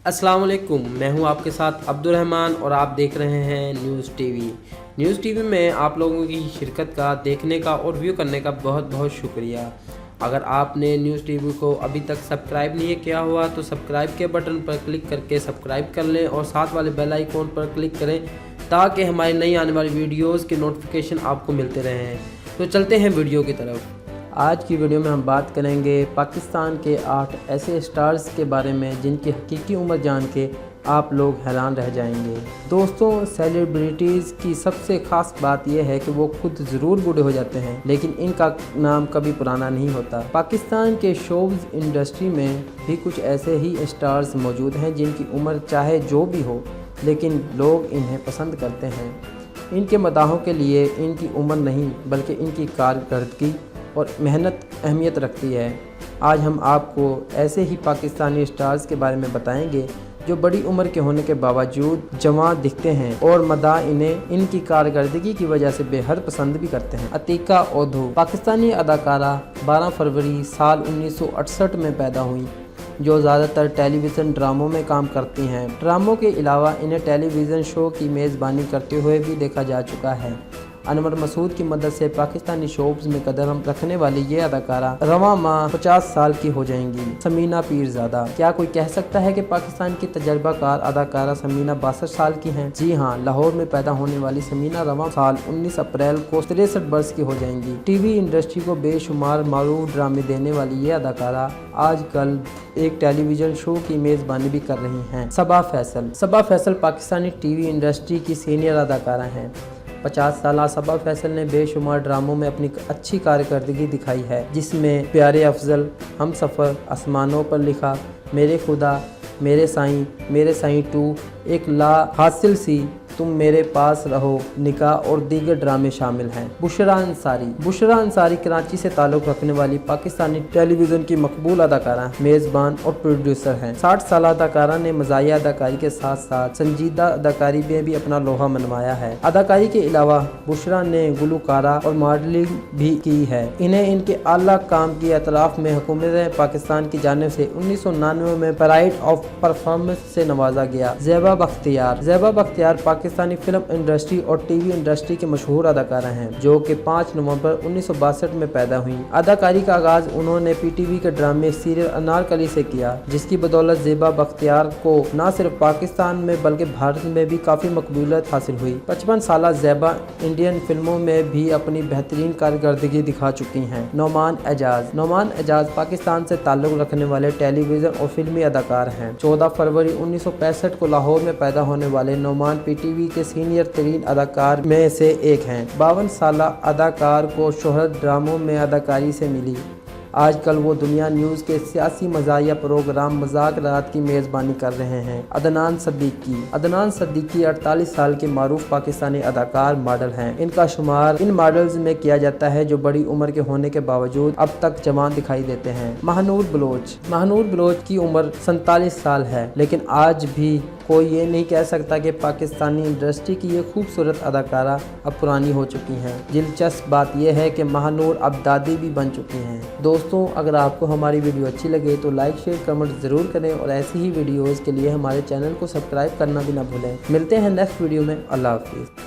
अस्सलाम वालेकुम, मैं हूं आपके साथ अब्दुल रहमान और आप देख रहे हैं न्यूज़ टीवी। न्यूज़ टीवी में आप लोगों की शिरकत का, देखने का और व्यू करने का बहुत बहुत शुक्रिया। अगर आपने न्यूज़ टीवी को अभी तक सब्सक्राइब नहीं किया हुआ तो सब्सक्राइब के बटन पर क्लिक करके सब्सक्राइब कर लें और साथ वाले बेल आइकॉन पर क्लिक करें ताकि हमारी नई आने वाली वीडियोज़ के नोटिफिकेशन आपको मिलते रहें। तो चलते हैं वीडियो की तरफ। आज की वीडियो में हम बात करेंगे पाकिस्तान के 8 ऐसे स्टार्स के बारे में जिनकी हकीकी उम्र जान के आप लोग हैरान रह जाएंगे। दोस्तों, सेलिब्रिटीज़ की सबसे ख़ास बात यह है कि वो खुद ज़रूर बूढ़े हो जाते हैं लेकिन इनका नाम कभी पुराना नहीं होता। पाकिस्तान के शोज़ इंडस्ट्री में भी कुछ ऐसे ही स्टार्स मौजूद हैं जिनकी उम्र चाहे जो भी हो लेकिन लोग इन्हें पसंद करते हैं। इनके मदाहों के लिए इनकी उम्र नहीं बल्कि इनकी कारकर्दगी और मेहनत अहमियत रखती है। आज हम आपको ऐसे ही पाकिस्तानी स्टार्स के बारे में बताएंगे जो बड़ी उम्र के होने के बावजूद जवान दिखते हैं और मदा इन्हें इनकी कारकर्दगी की वजह से बेहद पसंद भी करते हैं। अतीका ओधू पाकिस्तानी अदाकारा 12 फरवरी साल 1968 में पैदा हुई, जो ज़्यादातर टेलीविज़न ड्रामों में काम करती हैं। ड्रामों के अलावा इन्हें टेलीविज़न शो की मेज़बानी करते हुए भी देखा जा चुका है। अनवर मसूद की मदद से पाकिस्तानी शोज़ में कदम रखने वाली ये अदाकारा रवां माह 50 साल की हो जाएंगी। समीना पीरज़ादा, क्या कोई कह सकता है कि पाकिस्तान की तजर्बाकार अदाकारा समीना 62 साल की हैं? जी हाँ, लाहौर में पैदा होने वाली समीना रवां साल 19 अप्रैल को 63 वर्ष की हो जाएंगी। टीवी इंडस्ट्री को बेशुमार मारूफ ड्रामे देने वाली ये अदाकारा आजकल एक टेलीविज़न शो की मेज़बानी भी कर रही हैं। सबा फैसल पाकिस्तानी टीवी इंडस्ट्री की सीनियर अदाकारा हैं। 50 साल सबा फैसल ने बेशुमार ड्रामों में अपनी अच्छी कारकर्दगी दिखाई है, जिसमें प्यारे अफजल, हम सफ़र, आसमानों पर लिखा, मेरे खुदा, मेरे साईं 2, एक ला हासिल सी, तुम मेरे पास रहो, निकाह और दीगर ड्रामे शामिल हैं। बुशरा अंसारी कराची से ताल्लुक़ रखने वाली पाकिस्तानी टेलीविज़न की मकबूल अदाकारा, मेज़बान और प्रोड्यूसर हैं। 60 साल अदाकारा ने मज़ाहिया अदाकारी के साथ साथ संजीदा अदाकारी में भी अपना लोहा मनवाया है। अदाकारी के अलावा बुशरा ने गुलकारा और मॉडलिंग भी की है। इन्हें इनके आला काम की एतराफ़ में हुकूमत पाकिस्तान की जानिब से 1999 में प्राइड ऑफ परफॉर्मेंस से नवाजा गया। ज़ेबा बख्तियार पाकिस्तानी फिल्म इंडस्ट्री और टीवी इंडस्ट्री के मशहूर अदाकारा हैं, जो कि 5 नवंबर 1962 में पैदा हुई। अदाकारी का आगाज उन्होंने पीटीवी के ड्रामे सीरियल अनारकली से किया, जिसकी बदौलत ज़ेबा बख्तियार को न सिर्फ पाकिस्तान में बल्कि भारत में भी काफ़ी मकबूलियत हासिल हुई। 55 साल ज़ेबा इंडियन फिल्मों में भी अपनी बेहतरीन कारकर्दगी दिखा चुकी हैं। नोमान एजाज पाकिस्तान से ताल्लुक़ रखने वाले टेलीविज़न और फिल्मी अदाकार हैं। 14 फरवरी 1965 को लाहौर में पैदा होने वाले नोमान पीटीवी के सीनियर तरीन अदाकार में से एक हैं। 52 साल अदाकार को शोहरत ड्रामों में अदाकारी से मिली। आजकल वो दुनिया न्यूज़ के सियासी मज़ाहिया प्रोग्राम मज़ाक रात की मेज़बानी कर रहे हैं। अदनान सद्दीकी 48 साल के मारूफ पाकिस्तानी अदाकार मॉडल हैं। इनका शुमार इन मॉडल्स में किया जाता है जो बड़ी उम्र के होने के बावजूद अब तक जवान दिखाई देते हैं। महानूर बलोच की उम्र 47 साल है, लेकिन आज भी कोई ये नहीं कह सकता कि पाकिस्तानी इंडस्ट्री की ये खूबसूरत अदाकारा अब पुरानी हो चुकी हैं। दिलचस्प बात यह है कि महानूर अब दादी भी बन चुकी हैं। दोस्तों, अगर आपको हमारी वीडियो अच्छी लगे तो लाइक, शेयर, कमेंट ज़रूर करें और ऐसी ही वीडियोज़ के लिए हमारे चैनल को सब्सक्राइब करना भी ना भूलें। मिलते हैं नेक्स्ट वीडियो में। अल्लाह हाफिज़।